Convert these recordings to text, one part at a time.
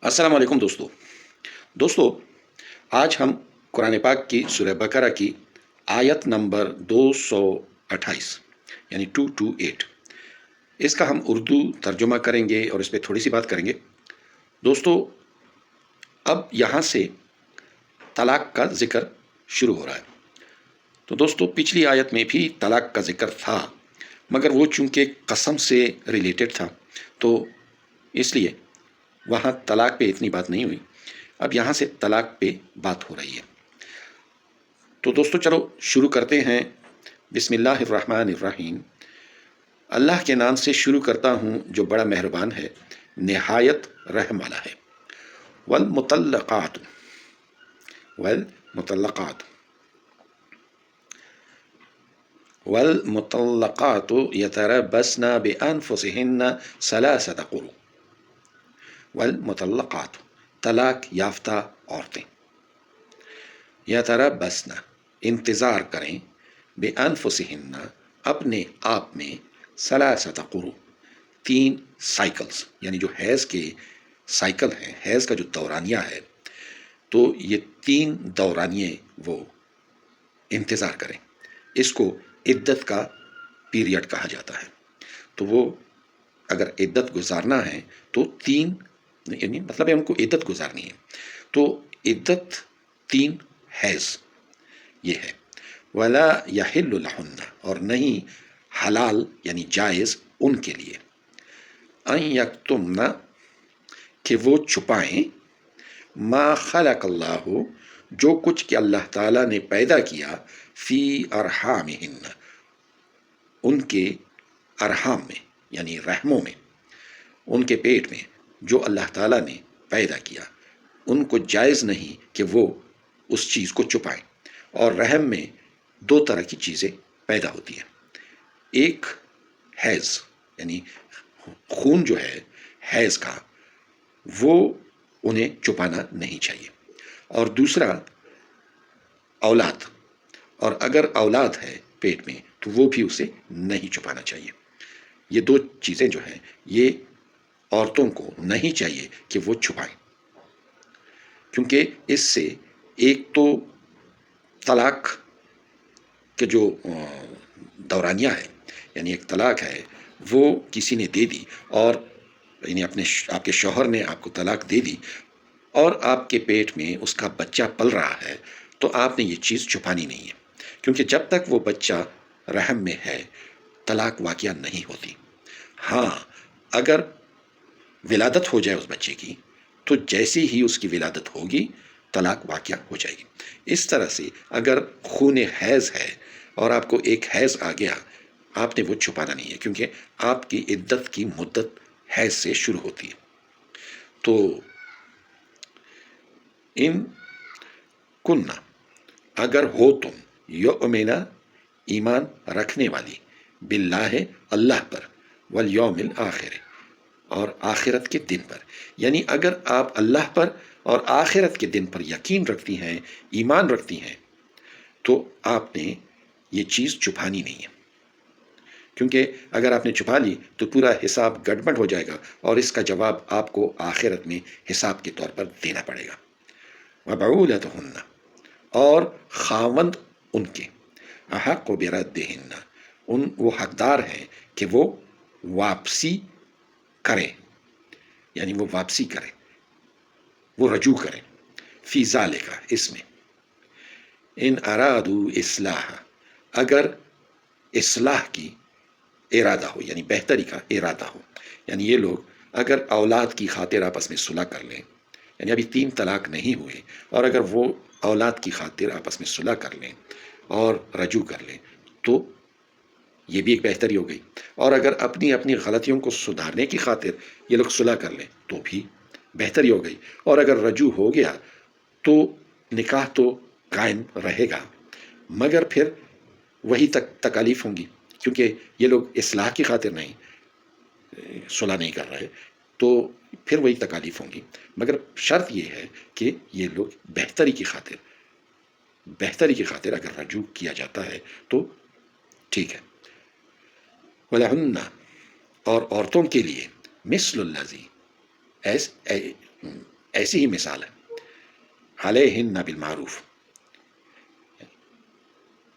अस्सलाम वालेकुम दोस्तों आज हम कुरान पाक की सूरह बकरा की आयत नंबर 228 यानी 228 इसका हम उर्दू तर्जुमा करेंगे और इस पर थोड़ी सी बात करेंगे। दोस्तों, अब यहाँ से तलाक का जिक्र शुरू हो रहा है। तो दोस्तों, पिछली आयत में भी तलाक का जिक्र था, मगर वो चूँकि कसम से रिलेटेड था तो इसलिए वहाँ तलाक पे इतनी बात नहीं हुई। अब यहाँ से तलाक पे बात हो रही है। तो दोस्तों चलो शुरू करते हैं। बिस्मिल्लाहिर्रहमानिर्रहीम। अल्लाह के नाम से शुरू करता हूँ जो बड़ा मेहरबान है, निहायत रहम वाला है। वल मुतल्लक़ात यतरबस्न बिअन्फुसिहिन्न सलासत क़ुरू। वल मुतल्लक़ात तलाक याफ्ता औरतें, यतरबस्न इंतज़ार करें, बिअन्फुसिहिन्न अपने आप में, सलासत क़ुरू 3 साइकिल्स, यानी जो हैज़ के साइकिल हैं, हैज़ का जो दौरानिया है, तो ये 3 दौरानिये वो इंतज़ार करें। इसको इद्दत का पीरियड कहा जाता है। तो वो अगर इद्दत गुजारना है तो 3 यानी मतलब है उनको इद्दत गुजारनी है, तो इद्दत 3 हैज़ ये है। वला यहिल्लु लहुन्ना और नहीं हलाल यानी जायज़ उनके लिए, अन यक्तुमना कि वो छुपाएं, मा खलक़ल्लाहु जो कुछ कि अल्लाह ताला ने पैदा किया, फ़ी अरहामिहिन्न उनके अरहाम में यानी रहमों में, उनके पेट में जो अल्लाह ताला ने पैदा किया, उनको जायज़ नहीं कि वो उस चीज़ को छुपाएं। और रहम में 2 तरह की चीज़ें पैदा होती हैं। एक हैज़ यानी खून जो है हैज़ का, वो उन्हें छुपाना नहीं चाहिए। और दूसरा औलाद, और अगर औलाद है पेट में तो वो भी उसे नहीं छुपाना चाहिए। ये 2 चीज़ें जो हैं ये औरतों को नहीं चाहिए कि वो छुपाएं, क्योंकि इससे एक तो तलाक के जो दौरानिया है, यानी एक तलाक है वो किसी ने दे दी, और यानी आपके शौहर ने आपको तलाक दे दी और आपके पेट में उसका बच्चा पल रहा है, तो आपने ये चीज़ छुपानी नहीं है, क्योंकि जब तक वो बच्चा रहम में है तलाक वाक़या नहीं होती। हाँ, अगर विलादत हो जाए उस बच्चे की, तो जैसे ही उसकी विलादत होगी तलाक वाक़या हो जाएगी। इस तरह से अगर खून हैज़ है और आपको एक हैज़ आ गया, आपने वो छुपाना नहीं है, क्योंकि आपकी इद्दत की मुद्दत हैज़ से शुरू होती है। तो इन कुन्ना अगर हो तुम, युमिना ईमान रखने वाली, बिल्लाह अल्लाह पर, वल यौमिल आखिर और आखिरत के दिन पर, यानी अगर आप अल्लाह पर और आखिरत के दिन पर यकीन रखती हैं, ईमान रखती हैं, तो आपने ये चीज़ छुपानी नहीं है, क्योंकि अगर आपने छुपा ली तो पूरा हिसाब गड़बड़ हो जाएगा और इसका जवाब आपको आखिरत में हिसाब के तौर पर देना पड़ेगा। वबऊलतहुन्ना और खावंद उनके, अहक्कु बिरद्दिहिन्ना वो हकदार हैं कि वो वापसी करें, यानी वो वापसी करें, वो रजू करें, फी ज़ालिका इसमें, इन अरादू इस्लाह अगर इस्लाह की इरादा हो, यानी बेहतरी का इरादा हो, यानी ये लोग अगर औलाद की खातिर आपस में सुलह कर लें, यानी अभी 3 तलाक नहीं हुए और अगर वो औलाद की खातिर आपस में सुलह कर लें और रजू कर लें, तो ये भी एक बेहतरी हो गई। और अगर अपनी अपनी गलतियों को सुधारने की खातिर ये लोग सुलह कर लें तो भी बेहतरी हो गई। और अगर रजू हो गया तो निकाह तो कायम रहेगा, मगर फिर वही तकालीफ होंगी, क्योंकि ये लोग इस्लाह की खातिर नहीं सुलह नहीं कर रहे, तो फिर वही तकालीफ होंगी। मगर शर्त ये है कि ये लोग बेहतरी की खातिर अगर रजू किया जाता है तो ठीक है। वलहुन्ना और औरतों के लिए मिस्लुल्लज़ी ایسی ہی مثال ہے علیہن بالمعروف،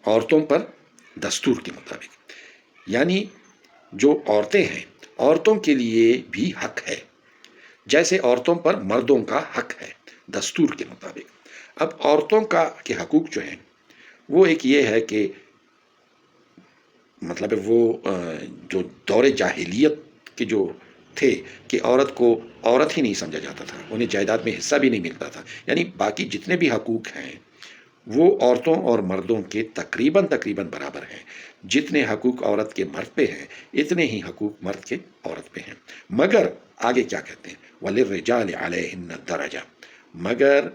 عورتوں پر دستور کے مطابق، یعنی جو عورتیں ہیں عورتوں کے لیے بھی حق ہے جیسے عورتوں پر مردوں کا حق ہے دستور کے مطابق۔ اب عورتوں کے حقوق جو ہیں وہ ایک یہ ہے کہ مطلب وہ جو دور جاہلیت کے جو تھے کہ عورت کو عورت ہی نہیں سمجھا جاتا تھا، انہیں جائیداد میں حصہ بھی نہیں ملتا تھا، یعنی باقی جتنے بھی حقوق ہیں وہ عورتوں اور مردوں کے تقریباً برابر ہیں۔ جتنے حقوق عورت کے مرد پہ ہیں اتنے ہی حقوق مرد کے عورت پہ ہیں، مگر آگے کیا کہتے ہیں وَلِلرِّجَالِ عَلَيْهِنَّ دَرَجَةٌ، مگر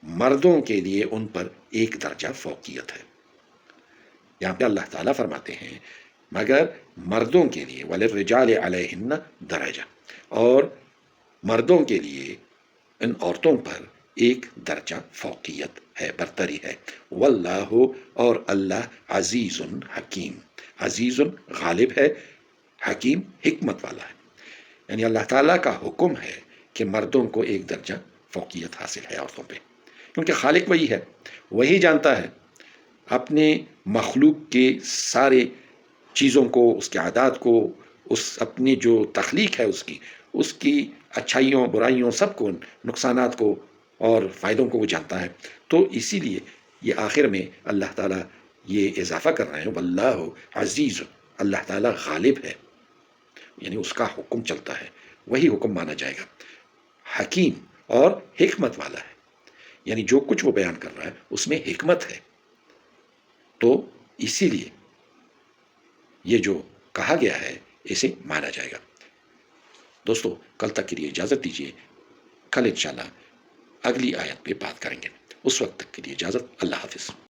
مردوں کے لیے ان پر ایک درجہ فوقیت ہے۔ یہاں پہ اللہ تعالیٰ فرماتے ہیں مگر مردوں کے لیے وَلِلرِّجَالِ عَلَيْهِنَّ دَرَجَةٌ، اور مردوں کے لیے ان عورتوں پر ایک درجہ فوقیت ہے، برتری ہے۔ واللہ، اور اللہ عزیز حکیم، عزیز غالب ہے، حکیم حکمت والا ہے۔ یعنی اللہ تعالیٰ کا حکم ہے کہ مردوں کو ایک درجہ فوقیت حاصل ہے عورتوں پہ، کیونکہ خالق وہی ہے، وہی جانتا ہے اپنے مخلوق کے سارے چیزوں کو، اس کے عادات کو، اس اپنی جو تخلیق ہے اس کی اچھائیوں برائیوں سب کو، نقصانات کو اور فائدوں کو وہ جانتا ہے۔ تو اسی لیے یہ آخر میں اللہ تعالیٰ یہ اضافہ کر رہے ہیں واللہ عزیز، اللہ تعالیٰ غالب ہے، یعنی اس کا حکم چلتا ہے، وہی حکم مانا جائے گا، حکیم اور حکمت والا ہے، یعنی جو کچھ وہ بیان کر رہا ہے اس میں حکمت ہے، تو اسی لیے یہ جو کہا گیا ہے اسے مانا جائے گا۔ دوستو کل تک کے لیے اجازت دیجیے، کل انشاءاللہ اگلی آیت پہ بات کریں گے، اس وقت تک کے لیے اجازت، اللہ حافظ۔